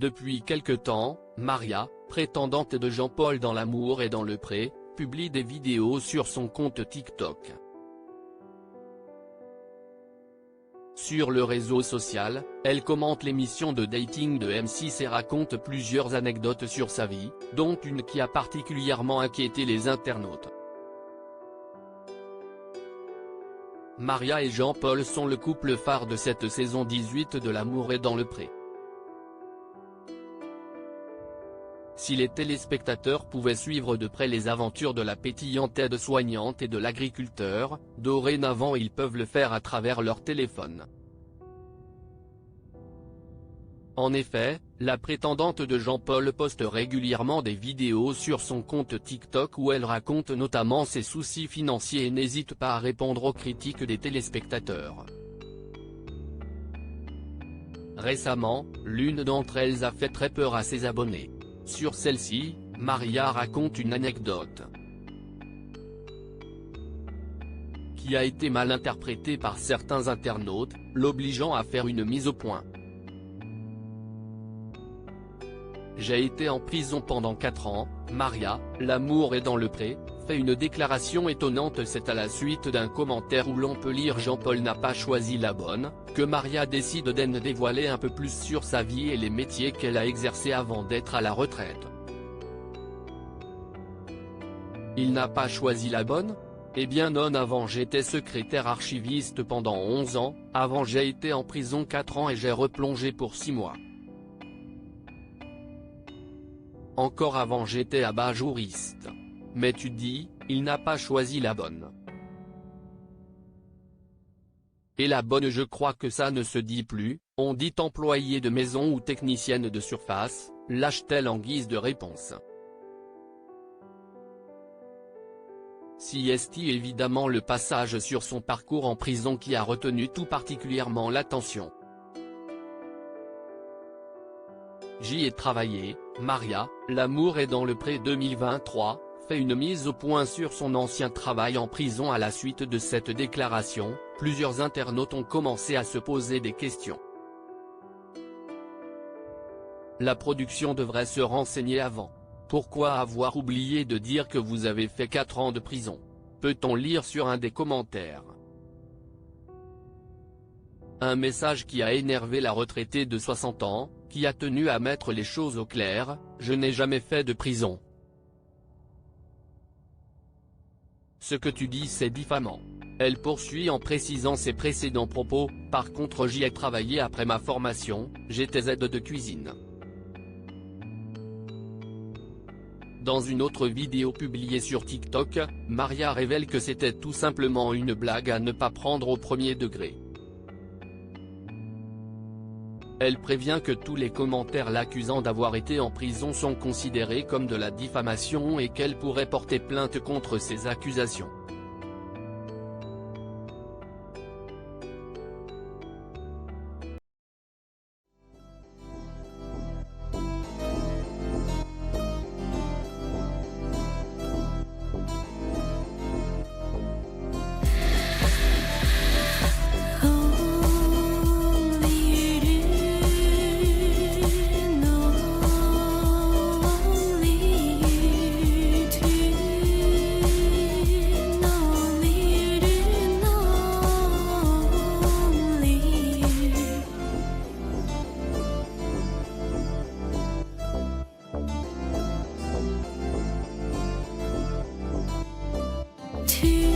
Depuis quelque temps, Maria, prétendante de Jean-Paul dans L'amour est dans le pré, publie des vidéos sur son compte TikTok. Sur le réseau social, elle commente l'émission de dating de M6 et raconte plusieurs anecdotes sur sa vie, dont une qui a particulièrement inquiété les internautes. Maria et Jean-Paul sont le couple phare de cette saison 18 de L'amour est dans le pré. Si les téléspectateurs pouvaient suivre de près les aventures de la pétillante aide-soignante et de l'agriculteur, dorénavant ils peuvent le faire à travers leur téléphone. En effet, la prétendante de Jean-Paul poste régulièrement des vidéos sur son compte TikTok où elle raconte notamment ses soucis financiers et n'hésite pas à répondre aux critiques des téléspectateurs. Récemment, l'une d'entre elles a fait très peur à ses abonnés. Sur celle-ci, Maria raconte une anecdote qui a été mal interprétée par certains internautes, l'obligeant à faire une mise au point. J'ai été en prison pendant 4 ans, Maria, L'amour est dans le pré, fait une déclaration étonnante. C'est à la suite d'un commentaire où l'on peut lire Jean-Paul n'a pas choisi la bonne, que Maria décide d'en dévoiler un peu plus sur sa vie et les métiers qu'elle a exercés avant d'être à la retraite. Il n'a pas choisi la bonne ? Eh bien non, avant j'étais secrétaire archiviste pendant 11 ans, avant j'ai été en prison 4 ans et j'ai replongé pour 6 mois. Encore avant j'étais abat-jouriste. Mais tu dis, il n'a pas choisi la bonne. Et la bonne, je crois que ça ne se dit plus, on dit employée de maison ou technicienne de surface, lâche-t-elle en guise de réponse. C'est évidemment le passage sur son parcours en prison qui a retenu tout particulièrement l'attention. J'y ai travaillé, Maria, L'amour est dans le pré 2023, fait une mise au point sur son ancien travail en prison. À la suite de cette déclaration, plusieurs internautes ont commencé à se poser des questions. La production devrait se renseigner avant. Pourquoi avoir oublié de dire que vous avez fait 4 ans de prison? Peut-on lire sur un des commentaires. Un message qui a énervé la retraitée de 60 ans, qui a tenu à mettre les choses au clair: je n'ai jamais fait de prison. Ce que tu dis c'est diffamant. Elle poursuit en précisant ses précédents propos: par contre j'y ai travaillé après ma formation, j'étais aide de cuisine. Dans une autre vidéo publiée sur TikTok, Maria révèle que c'était tout simplement une blague à ne pas prendre au premier degré. Elle prévient que tous les commentaires l'accusant d'avoir été en prison sont considérés comme de la diffamation et qu'elle pourrait porter plainte contre ces accusations. To